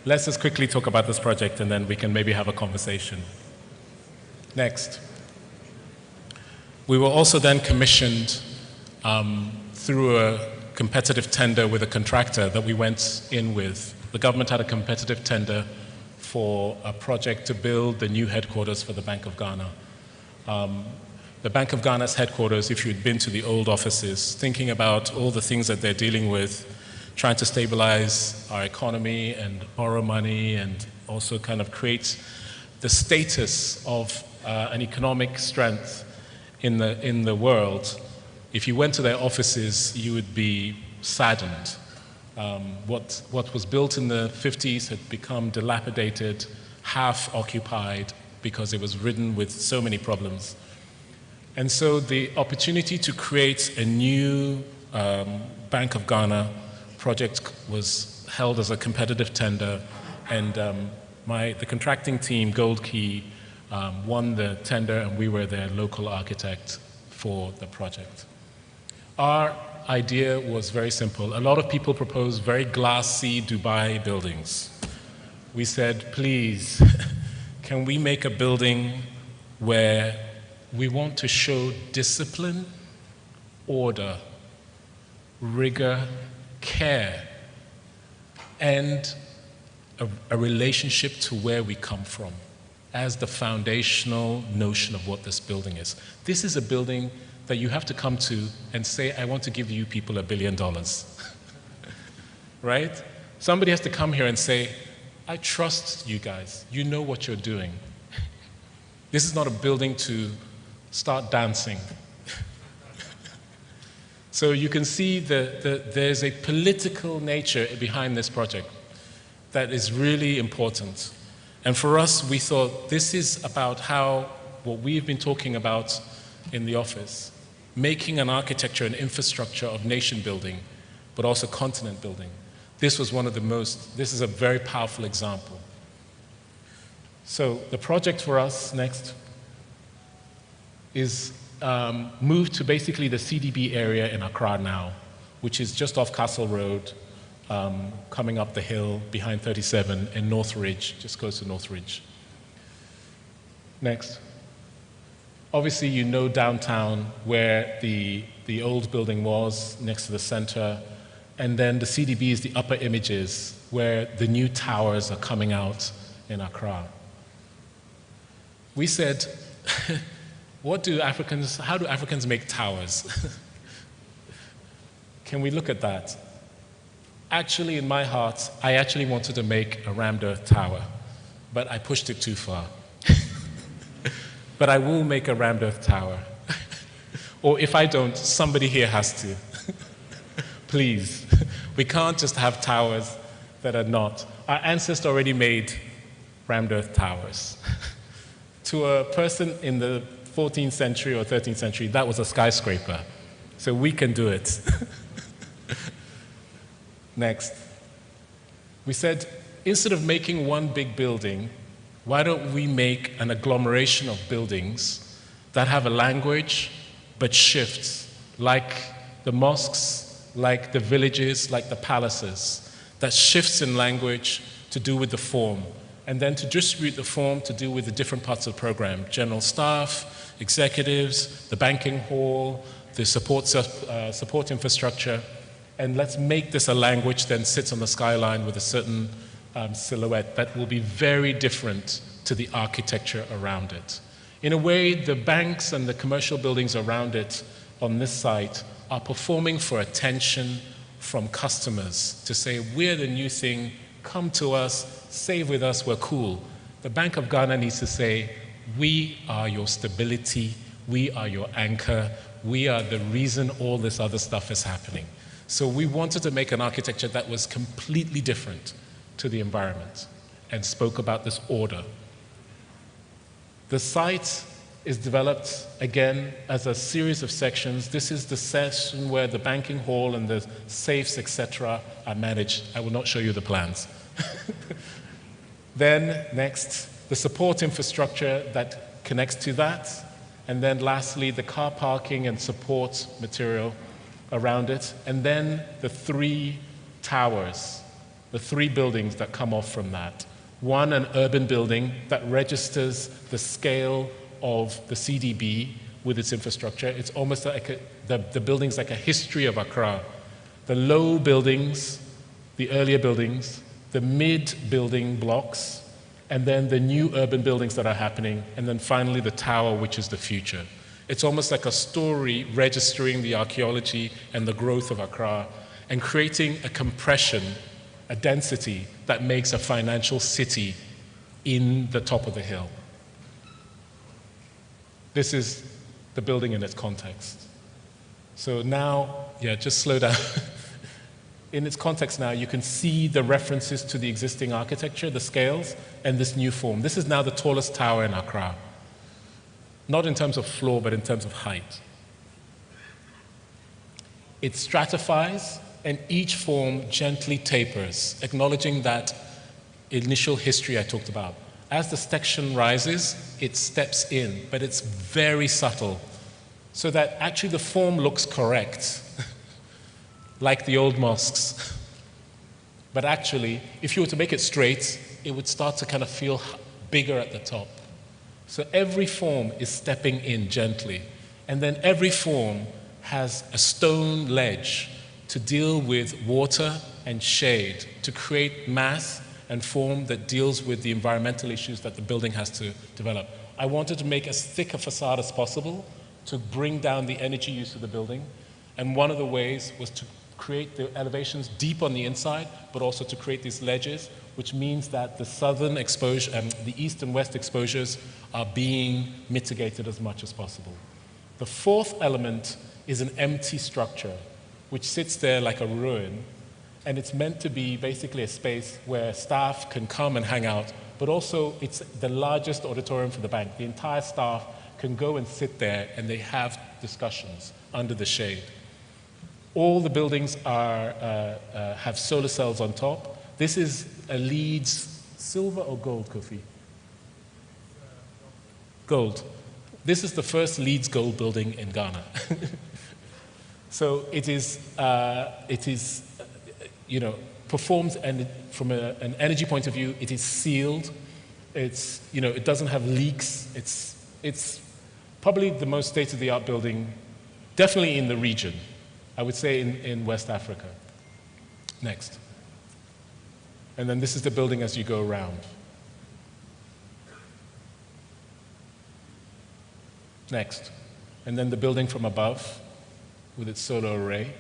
Let's just quickly talk about this project and then we can maybe have a conversation. Next. We were also then commissioned through a competitive tender with a contractor that we went in with. The government had a competitive tender for a project to build the new headquarters for the Bank of Ghana. The Bank of Ghana's headquarters, if you'd been to the old offices, thinking about all the things that they're dealing with, trying to stabilize our economy and borrow money and also kind of create the status of an economic strength in the world. If you went to their offices, you would be saddened. What was built in the 50s had become dilapidated, half occupied, because it was ridden with so many problems. And so the opportunity to create a new Bank of Ghana project was held as a competitive tender, and the contracting team, Gold Key, won the tender, and we were their local architect for the project. Our idea was very simple. A lot of people proposed very glassy Dubai buildings. We said, please, can we make a building where we want to show discipline, order, rigor, care, and a relationship to where we come from as the foundational notion of what this building is. This is a building that you have to come to and say, I want to give you people $1 billion. Right? Somebody has to come here and say, I trust you guys. You know what you're doing. This is not a building to start dancing. So you can see that there's a political nature behind this project that is really important. And for us, we thought this is about how what we've been talking about in the office, making an architecture and infrastructure of nation building, but also continent building. This was this is a very powerful example. So the project for us next is moved to basically the CDB area in Accra now, which is just off Castle Road, coming up the hill behind 37 in North Ridge, just close to North Ridge. Next. Obviously, you know downtown where the old building was, next to the center, and then the CDB is the upper images where the new towers are coming out in Accra. We said, how do Africans make towers? Can we look at that? Actually, in my heart, I actually wanted to make a rammed earth tower, but I pushed it too far. But I will make a rammed earth tower. Or if I don't, somebody here has to. Please. We can't just have towers that are not. Our ancestor already made rammed earth towers. To a person in the 14th century or 13th century, that was a skyscraper. So we can do it. Next. We said, instead of making one big building, why don't we make an agglomeration of buildings that have a language but shifts, like the mosques, like the villages, like the palaces, that shifts in language to do with the form, and then to distribute the form to do with the different parts of the program, general staff, executives, the banking hall, the support infrastructure, and let's make this a language that sits on the skyline with a certain silhouette that will be very different to the architecture around it. In a way, the banks and the commercial buildings around it on this site are performing for attention from customers to say, we're the new thing, come to us, save with us, we're cool. The Bank of Ghana needs to say, we are your stability, we are your anchor, we are the reason all this other stuff is happening. So we wanted to make an architecture that was completely different to the environment and spoke about this order. The site is developed, again, as a series of sections. This is the section where the banking hall and the safes, etc., are managed. I will not show you the plans. Then, next, the support infrastructure that connects to that. And then lastly, the car parking and support material around it. And then the 3 towers the three buildings that come off from that. One, an urban building that registers the scale of the CDB with its infrastructure. It's almost like the building's like a history of Accra. The low buildings, the earlier buildings, the mid-building blocks, and then the new urban buildings that are happening, and then finally the tower, which is the future. It's almost like a story registering the archaeology and the growth of Accra and creating a compression, a density that makes a financial city in the top of the hill. This is the building in its context. So now, yeah, just slow down. In its context now, you can see the references to the existing architecture, the scales, and this new form. This is now the tallest tower in Accra. Not in terms of floor, but in terms of height. It stratifies, and each form gently tapers, acknowledging that initial history I talked about. As the section rises, it steps in, but it's very subtle, so that actually the form looks correct, like the old mosques. But actually, if you were to make it straight, it would start to kind of feel bigger at the top. So every form is stepping in gently, and then every form has a stone ledge to deal with water and shade, to create mass and form that deals with the environmental issues that the building has to develop. I wanted to make as thick a facade as possible to bring down the energy use of the building, and one of the ways was to create the elevations deep on the inside, but also to create these ledges, which means that the southern exposure and the east and west exposures are being mitigated as much as possible. The fourth element is an empty structure, which sits there like a ruin, and it's meant to be basically a space where staff can come and hang out, but also it's the largest auditorium for the bank. The entire staff can go and sit there, and they have discussions under the shade. All the buildings have solar cells on top. This is a Leeds silver or gold, Kofi? Gold. This is the first Leeds gold building in Ghana. So it is, performs, and from an energy point of view, it is sealed. It's, it doesn't have leaks. It's probably the most state-of-the-art building, definitely in the region. I would say in West Africa. Next. And then this is the building as you go around. Next. And then the building from above with its solar array.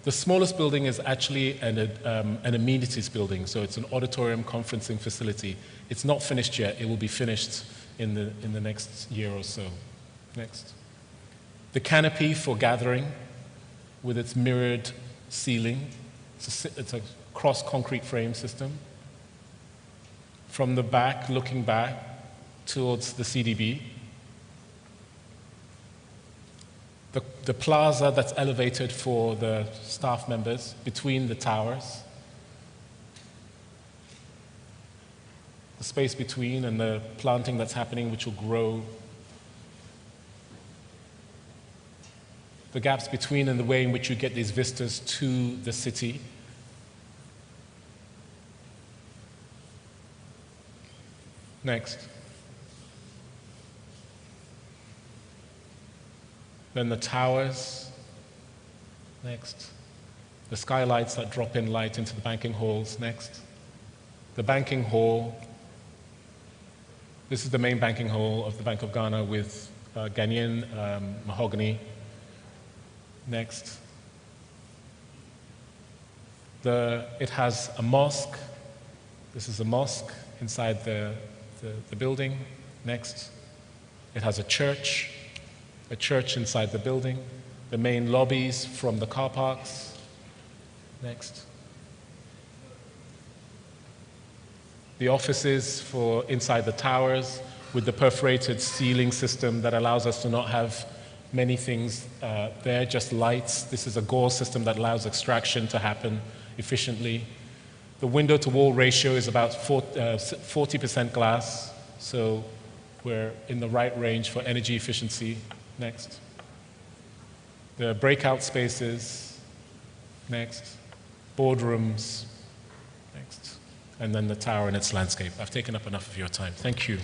The smallest building is actually an amenities building, so it's an auditorium conferencing facility. It's not finished yet. It will be finished in the next year or so. Next. The canopy for gathering, with its mirrored ceiling. It's a cross-concrete frame system. From the back, looking back towards the CDB. The plaza that's elevated for the staff members between the towers. The space between and the planting that's happening, which will grow. The gaps between and the way in which you get these vistas to the city. Next. Then the towers. Next. The skylights that drop in light into the banking halls. Next. The banking hall. This is the main banking hall of the Bank of Ghana with Ghanaian mahogany. Next. It has a mosque. This is a mosque inside the building. Next. It has a church inside the building. The main lobbies from the car parks. Next. The offices for inside the towers with the perforated ceiling system that allows us to not have many things there, just lights. This is a gauze system that allows extraction to happen efficiently. The window-to-wall ratio is about 40% glass, so we're in the right range for energy efficiency. Next. The breakout spaces. Next. Boardrooms. Next. And then the tower and its landscape. I've taken up enough of your time. Thank you.